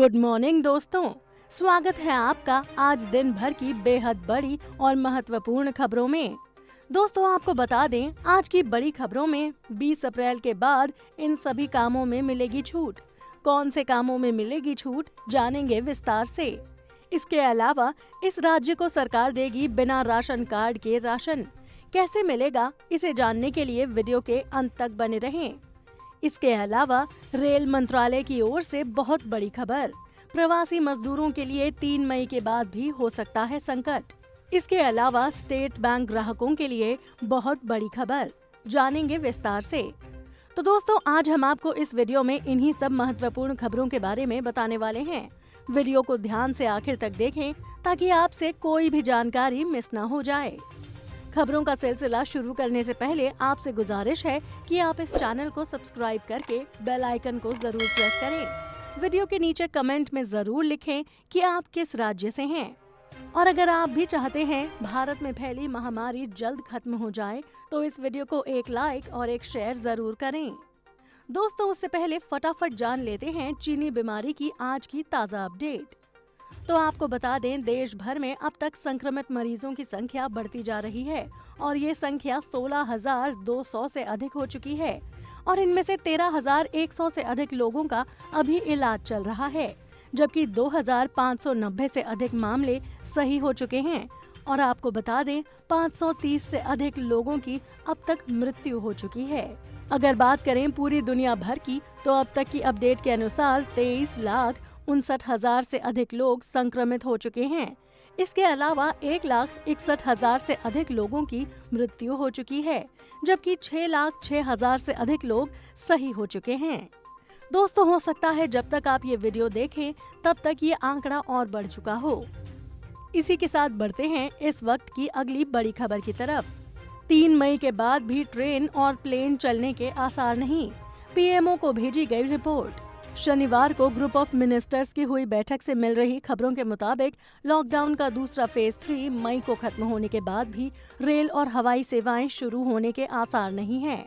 Good morning दोस्तों, स्वागत है आपका आज दिन भर की बेहद बड़ी और महत्वपूर्ण खबरों में। दोस्तों आपको बता दें, आज की बड़ी खबरों में 20 अप्रैल के बाद इन सभी कामों में मिलेगी छूट। कौन से कामों में मिलेगी छूट, जानेंगे विस्तार से। इसके अलावा इस राज्य को सरकार देगी बिना राशन कार्ड के राशन। कैसे मिलेगा, इसे जानने के लिए वीडियो के अंत तक बने रहें। इसके अलावा रेल मंत्रालय की ओर से बहुत बड़ी खबर, प्रवासी मजदूरों के लिए 3 मई के बाद भी हो सकता है संकट। इसके अलावा स्टेट बैंक ग्राहकों के लिए बहुत बड़ी खबर, जानेंगे विस्तार से। तो दोस्तों आज हम आपको इस वीडियो में इन्हीं सब महत्वपूर्ण खबरों के बारे में बताने वाले हैं। वीडियो को ध्यान से आखिर तक देखें ताकि आपसे कोई भी जानकारी मिस न हो जाए। खबरों का सिलसिला शुरू करने से पहले आपसे गुजारिश है कि आप इस चैनल को सब्सक्राइब करके बेल आइकन को जरूर प्रेस करें। वीडियो के नीचे कमेंट में जरूर लिखें कि आप किस राज्य से हैं। और अगर आप भी चाहते हैं भारत में फैली महामारी जल्द खत्म हो जाए तो इस वीडियो को एक लाइक और एक शेयर जरूर करें। दोस्तों उससे पहले फटाफट जान लेते हैं चीनी बीमारी की आज की ताज़ा अपडेट। तो आपको बता दें, देश भर में अब तक संक्रमित मरीजों की संख्या बढ़ती जा रही है और ये संख्या 16,200 से अधिक हो चुकी है और इनमें से 13,100 से अधिक लोगों का अभी इलाज चल रहा है, जबकि 2,590 से अधिक मामले सही हो चुके हैं। और आपको बता दें 530 से अधिक लोगों की अब तक मृत्यु हो चुकी है। अगर बात करें पूरी दुनिया भर की तो अब तक की अपडेट के अनुसार 23,59,000 से अधिक लोग संक्रमित हो चुके हैं। इसके अलावा 1,61,000 से अधिक लोगों की मृत्यु हो चुकी है, जबकि 6,06,000 से अधिक लोग सही हो चुके हैं। दोस्तों हो सकता है जब तक आप ये वीडियो देखें तब तक ये आंकड़ा और बढ़ चुका हो। इसी के साथ बढ़ते हैं इस वक्त की अगली बड़ी खबर की तरफ। 3 मई के बाद भी ट्रेन और प्लेन चलने के आसार नहीं, पीएमओ को भेजी गई रिपोर्ट। शनिवार को ग्रुप ऑफ मिनिस्टर्स की हुई बैठक से मिल रही खबरों के मुताबिक लॉकडाउन का दूसरा फेज 3 मई को खत्म होने के बाद भी रेल और हवाई सेवाएं शुरू होने के आसार नहीं हैं।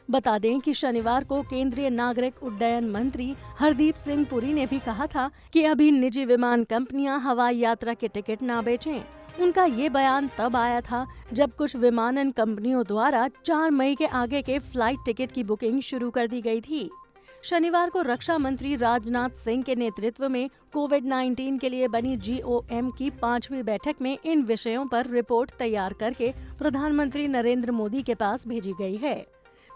बता दें कि शनिवार को केंद्रीय नागरिक उड्डयन मंत्री हरदीप सिंह पुरी ने भी कहा था कि अभी निजी विमान कंपनियां हवाई यात्रा के टिकट ना बेचें। उनका ये बयान तब आया था जब कुछ विमानन कंपनियों द्वारा 4 मई के आगे के फ्लाइट टिकट की बुकिंग शुरू कर दी गई थी। शनिवार को रक्षा मंत्री राजनाथ सिंह के नेतृत्व में कोविड-19 के लिए बनी GOM की 5वीं बैठक में इन विषयों पर रिपोर्ट तैयार करके प्रधानमंत्री नरेंद्र मोदी के पास भेजी गई है।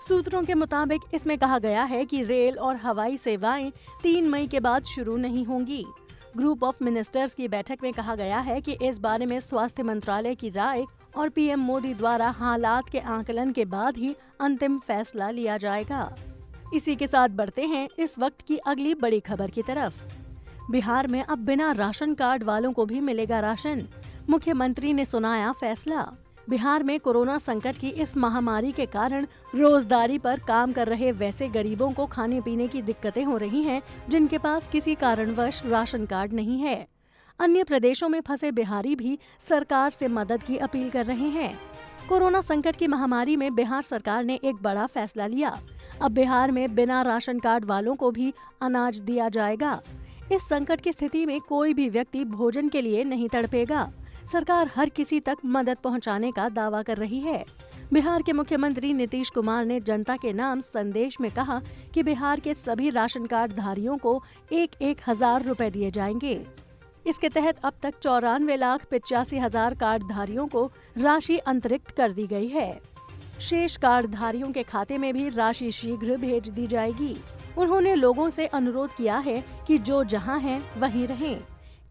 सूत्रों के मुताबिक इसमें कहा गया है कि रेल और हवाई सेवाएं 3 मई के बाद शुरू नहीं होंगी। ग्रुप ऑफ मिनिस्टर्स की बैठक में कहा गया है कि इस बारे में स्वास्थ्य मंत्रालय की राय और पीएम मोदी द्वारा हालात के आकलन के बाद ही अंतिम फैसला लिया जाएगा। इसी के साथ बढ़ते हैं इस वक्त की अगली बड़ी खबर की तरफ। बिहार में अब बिना राशन कार्ड वालों को भी मिलेगा राशन, मुख्यमंत्री ने सुनाया फैसला। बिहार में कोरोना संकट की इस महामारी के कारण रोजगारी पर काम कर रहे वैसे गरीबों को खाने पीने की दिक्कतें हो रही हैं जिनके पास किसी कारणवश राशन कार्ड नहीं है। अन्य प्रदेशों में फंसे बिहारी भी सरकार से मदद की अपील कर रहे हैं। कोरोना संकट की महामारी में बिहार सरकार ने एक बड़ा फैसला लिया। अब बिहार में बिना राशन कार्ड वालों को भी अनाज दिया जाएगा। इस संकट की स्थिति में कोई भी व्यक्ति भोजन के लिए नहीं तड़पेगा। सरकार हर किसी तक मदद पहुंचाने का दावा कर रही है। बिहार के मुख्यमंत्री नीतीश कुमार ने जनता के नाम संदेश में कहा कि बिहार के सभी राशन कार्ड धारियों को 1,000 रुपए दिए जाएंगे। इसके तहत अब तक 94,85,000 कार्ड धारियों को राशि अंतरित कर दी गई है। शेष कार्ड धारियों के खाते में भी राशि शीघ्र भेज दी जाएगी। उन्होंने लोगों से अनुरोध किया है कि जो जहां हैं वहीं रहें,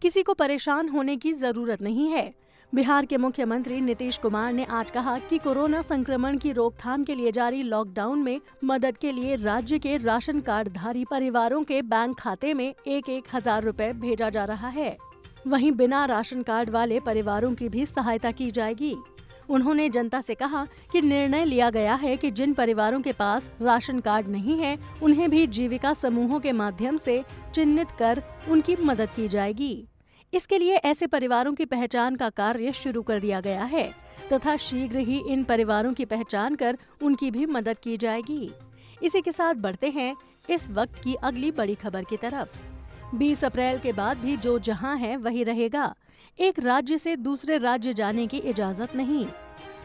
किसी को परेशान होने की जरूरत नहीं है। बिहार के मुख्यमंत्री नीतीश कुमार ने आज कहा कि कोरोना संक्रमण की रोकथाम के लिए जारी लॉकडाउन में मदद के लिए राज्य के राशन कार्ड धारी परिवारों के बैंक खाते में 1,000 रुपए भेजा जा रहा है। वहीं बिना राशन कार्ड वाले परिवारों की भी सहायता की जाएगी। उन्होंने जनता से कहा कि निर्णय लिया गया है कि जिन परिवारों के पास राशन कार्ड नहीं है उन्हें भी जीविका समूहों के माध्यम से चिन्हित कर उनकी मदद की जाएगी। इसके लिए ऐसे परिवारों की पहचान का कार्य शुरू कर दिया गया है तथा शीघ्र ही इन परिवारों की पहचान कर उनकी भी मदद की जाएगी। इसी के साथ बढ़ते हैं इस वक्त की अगली बड़ी खबर की तरफ। 20 अप्रैल के बाद भी जो जहां है वही रहेगा। एक राज्य से दूसरे राज्य जाने की इजाजत नहीं।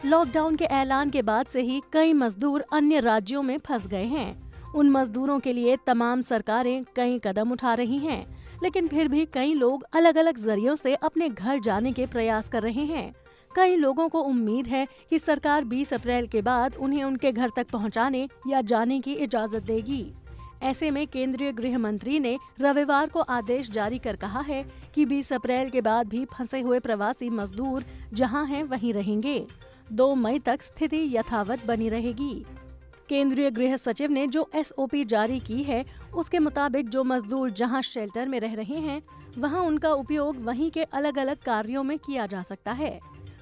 लॉकडाउन के ऐलान के बाद से ही कई मजदूर अन्य राज्यों में फंस गए हैं। उन मजदूरों के लिए तमाम सरकारें कई कदम उठा रही हैं, लेकिन फिर भी कई लोग अलग अलग जरियों से अपने घर जाने के प्रयास कर रहे हैं। कई लोगों को उम्मीद है कि सरकार 20 अप्रैल के बाद उन्हें उनके घर तक पहुंचाने या जाने की इजाजत देगी। ऐसे में केंद्रीय गृह मंत्री ने रविवार को आदेश जारी कर कहा है कि 20 अप्रैल के बाद भी फंसे हुए प्रवासी मजदूर जहां हैं वहीं रहेंगे। 2 मई तक स्थिति यथावत बनी रहेगी। केंद्रीय गृह सचिव ने जो SOP जारी की है, उसके मुताबिक जो मजदूर जहां शेल्टर में रह रहे हैं, वहां उनका उपयोग वहीं के अलग अलग कार्यों में किया जा सकता है।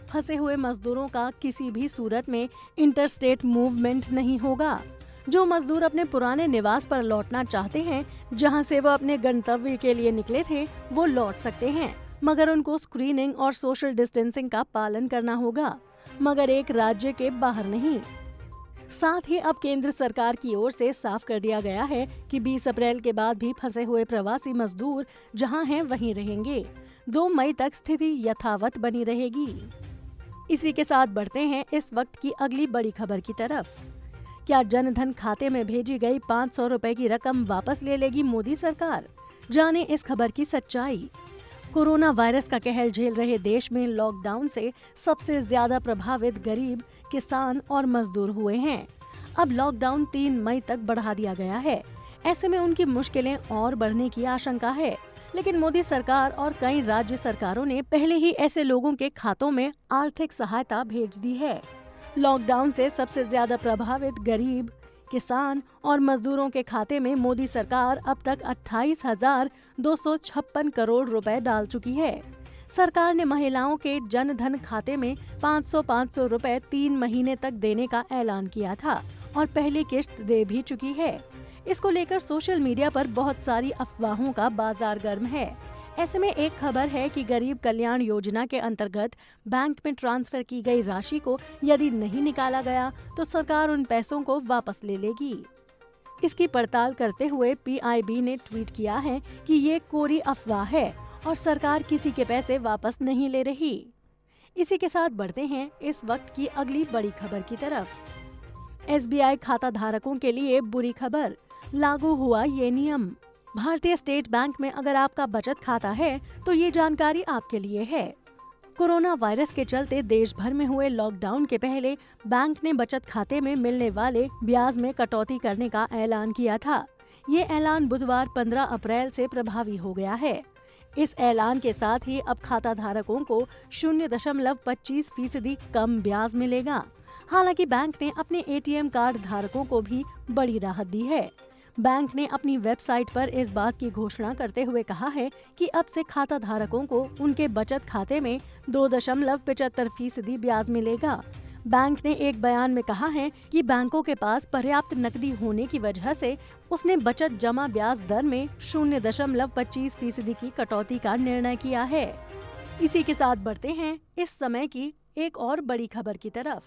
फंसे हुए मजदूरों का किसी भी सूरत में इंटरस्टेट मूवमेंट नहीं होगा। जो मजदूर अपने पुराने निवास पर लौटना चाहते हैं, जहां से वो अपने गंतव्य के लिए निकले थे, वो लौट सकते हैं, मगर उनको स्क्रीनिंग और सोशल डिस्टेंसिंग का पालन करना होगा, मगर एक राज्य के बाहर नहीं। साथ ही अब केंद्र सरकार की ओर से साफ कर दिया गया है कि 20 अप्रैल के बाद भी फंसे हुए प्रवासी मजदूर जहां हैं वहीं रहेंगे। 2 मई तक स्थिति यथावत बनी रहेगी। इसी के साथ बढ़ते हैं इस वक्त की अगली बड़ी खबर की तरफ। क्या जनधन खाते में भेजी गई 500 रुपए की रकम वापस ले लेगी मोदी सरकार? जाने इस खबर की सच्चाई। कोरोना वायरस का कहर झेल रहे देश में लॉकडाउन से सबसे ज्यादा प्रभावित गरीब, किसान और मजदूर हुए हैं। अब लॉकडाउन 3 मई तक बढ़ा दिया गया है। ऐसे में उनकी मुश्किलें और बढ़ने की आशंका है, लेकिन मोदी सरकार और कई राज्य सरकारों ने पहले ही ऐसे लोगों के खातों में आर्थिक सहायता भेज दी है। लॉकडाउन से सबसे ज्यादा प्रभावित गरीब, किसान और मजदूरों के खाते में मोदी सरकार अब तक 28,256 करोड़ रुपए डाल चुकी है। सरकार ने महिलाओं के जन धन खाते में 500 रुपए 3 महीने तक देने का ऐलान किया था और पहली किश्त दे भी चुकी है। इसको लेकर सोशल मीडिया पर बहुत सारी अफवाहों का बाजार गर्म है। ऐसे में एक खबर है कि गरीब कल्याण योजना के अंतर्गत बैंक में ट्रांसफर की गई राशि को यदि नहीं निकाला गया तो सरकार उन पैसों को वापस ले लेगी। इसकी पड़ताल करते हुए PIB ने ट्वीट किया है कि ये कोरी अफवाह है और सरकार किसी के पैसे वापस नहीं ले रही। इसी के साथ बढ़ते हैं इस वक्त की अगली बड़ी खबर की तरफ। SBI खाता धारकों के लिए बुरी खबर, लागू हुआ ये नियम। भारतीय स्टेट बैंक में अगर आपका बचत खाता है तो ये जानकारी आपके लिए है। कोरोना वायरस के चलते देश भर में हुए लॉकडाउन के पहले बैंक ने बचत खाते में मिलने वाले ब्याज में कटौती करने का ऐलान किया था। ये ऐलान बुधवार 15 अप्रैल से प्रभावी हो गया है। इस ऐलान के साथ ही अब खाता धारकों को 0.25% कम ब्याज मिलेगा। हालांकि बैंक ने अपने ATM कार्ड धारकों को भी बड़ी राहत दी है। बैंक ने अपनी वेबसाइट पर इस बात की घोषणा करते हुए कहा है कि अब से खाता धारकों को उनके बचत खाते में 2.75% ब्याज मिलेगा। बैंक ने एक बयान में कहा है कि बैंकों के पास पर्याप्त नकदी होने की वजह से उसने बचत जमा ब्याज दर में 0.25% की कटौती का निर्णय किया है। इसी के साथ बढ़ते हैं इस समय की एक और बड़ी खबर की तरफ।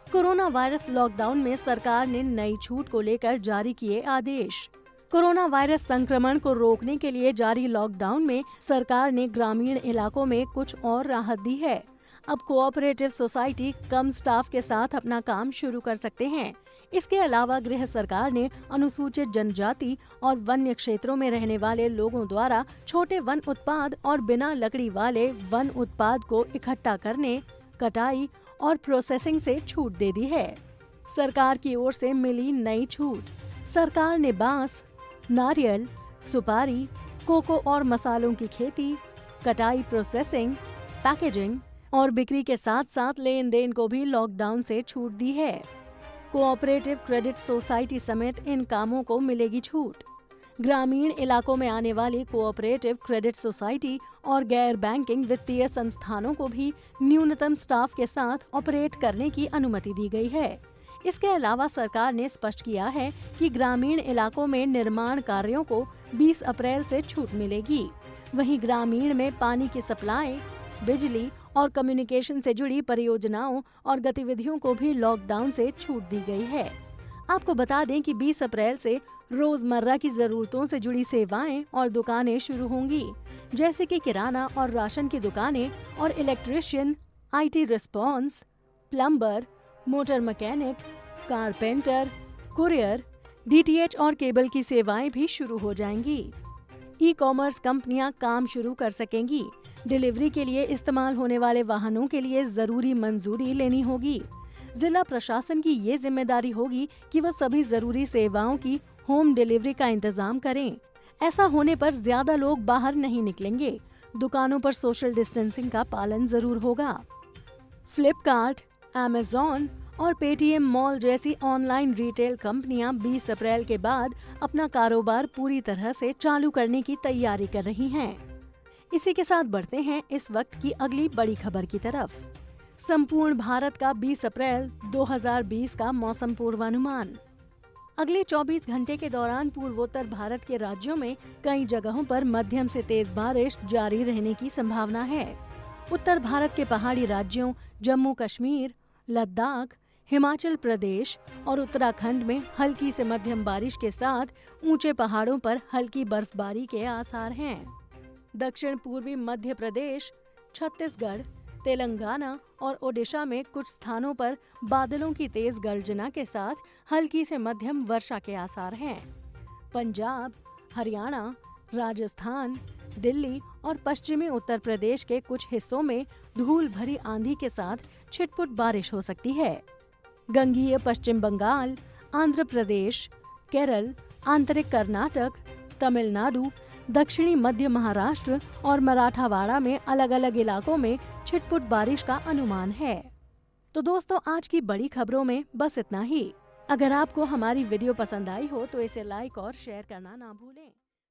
कोरोना वायरस लॉकडाउन में सरकार ने नई छूट को लेकर जारी किए आदेश। कोरोना वायरस संक्रमण को रोकने के लिए जारी लॉकडाउन में सरकार ने ग्रामीण इलाकों में कुछ और राहत दी है। अब कोऑपरेटिव सोसाइटी कम स्टाफ के साथ अपना काम शुरू कर सकते हैं। इसके अलावा गृह सरकार ने अनुसूचित जनजाति और वन्य क्षेत्रों में रहने वाले लोगों द्वारा छोटे वन उत्पाद और बिना लकड़ी वाले वन उत्पाद को इकट्ठा करने, कटाई और प्रोसेसिंग से छूट दे दी है। सरकार की ओर से मिली नई छूट। सरकार ने बांस, नारियल, सुपारी, कोको और मसालों की खेती, कटाई, प्रोसेसिंग, पैकेजिंग और बिक्री के साथ साथ लेन देन को भी लॉकडाउन से छूट दी है। कोऑपरेटिव क्रेडिट सोसाइटी समेत इन कामों को मिलेगी छूट। ग्रामीण इलाकों में आने वाली कोऑपरेटिव क्रेडिट सोसाइटी और गैर बैंकिंग वित्तीय संस्थानों को भी न्यूनतम स्टाफ के साथ ऑपरेट करने की अनुमति दी गई है। इसके अलावा सरकार ने स्पष्ट किया है कि ग्रामीण इलाकों में निर्माण कार्यों को 20 अप्रैल से छूट मिलेगी। वहीं ग्रामीण में पानी की सप्लाई, बिजली और कम्युनिकेशन से जुड़ी परियोजनाओं और गतिविधियों को भी लॉकडाउन से छूट दी गई है। आपको बता दें कि 20 अप्रैल से रोजमर्रा की जरूरतों से जुड़ी सेवाएं और दुकानें शुरू होंगी, जैसे कि किराना और राशन की दुकानें और electrician, IT response, plumber, motor mechanic, carpenter, courier, DTH और केबल की सेवाएं भी शुरू हो जाएंगी। ई-कॉमर्स कंपनियां काम शुरू कर सकेंगी। डिलीवरी के लिए इस्तेमाल होने वाले वाहनों के लिए जरूरी मंजूरी लेनी होगी। जिला प्रशासन की ये जिम्मेदारी होगी कि वो सभी जरूरी सेवाओं की होम डिलीवरी का इंतजाम करें। ऐसा होने पर ज्यादा लोग बाहर नहीं निकलेंगे। दुकानों पर सोशल डिस्टेंसिंग का पालन जरूर होगा। फ्लिपकार्ट, अमेज़न और पेटीएम मॉल जैसी ऑनलाइन रिटेल कंपनियां 20 अप्रैल के बाद अपना कारोबार पूरी तरह से चालू करने की तैयारी कर रही हैं। इसी के साथ बढ़ते हैं इस वक्त की अगली बड़ी खबर की तरफ। संपूर्ण भारत का 20 अप्रैल 2020 का मौसम पूर्वानुमान। अगले 24 घंटे के दौरान पूर्वोत्तर भारत के राज्यों में कई जगहों पर मध्यम से तेज बारिश जारी रहने की संभावना है। उत्तर भारत के पहाड़ी राज्यों जम्मू कश्मीर, लद्दाख, हिमाचल प्रदेश और उत्तराखंड में हल्की से मध्यम बारिश के साथ ऊंचे पहाड़ों पर हल्की बर्फबारी के आसार हैं। दक्षिण पूर्वी मध्य प्रदेश, छत्तीसगढ़, तेलंगाना और ओडिशा में कुछ स्थानों पर बादलों की तेज गर्जना के साथ हल्की से मध्यम वर्षा के आसार हैं। पंजाब, हरियाणा, राजस्थान, दिल्ली और पश्चिमी उत्तर प्रदेश के कुछ हिस्सों में धूल भरी आंधी के साथ छिटपुट बारिश हो सकती है। गंगीय पश्चिम बंगाल, आंध्र प्रदेश, केरल, आंतरिक कर्नाटक, तमिलनाडु, दक्षिणी मध्य महाराष्ट्र और मराठावाड़ा में अलग अलग इलाकों में छिटपुट बारिश का अनुमान है। तो दोस्तों, आज की बड़ी खबरों में बस इतना ही। अगर आपको हमारी वीडियो पसंद आई हो तो इसे लाइक और शेयर करना ना भूलें।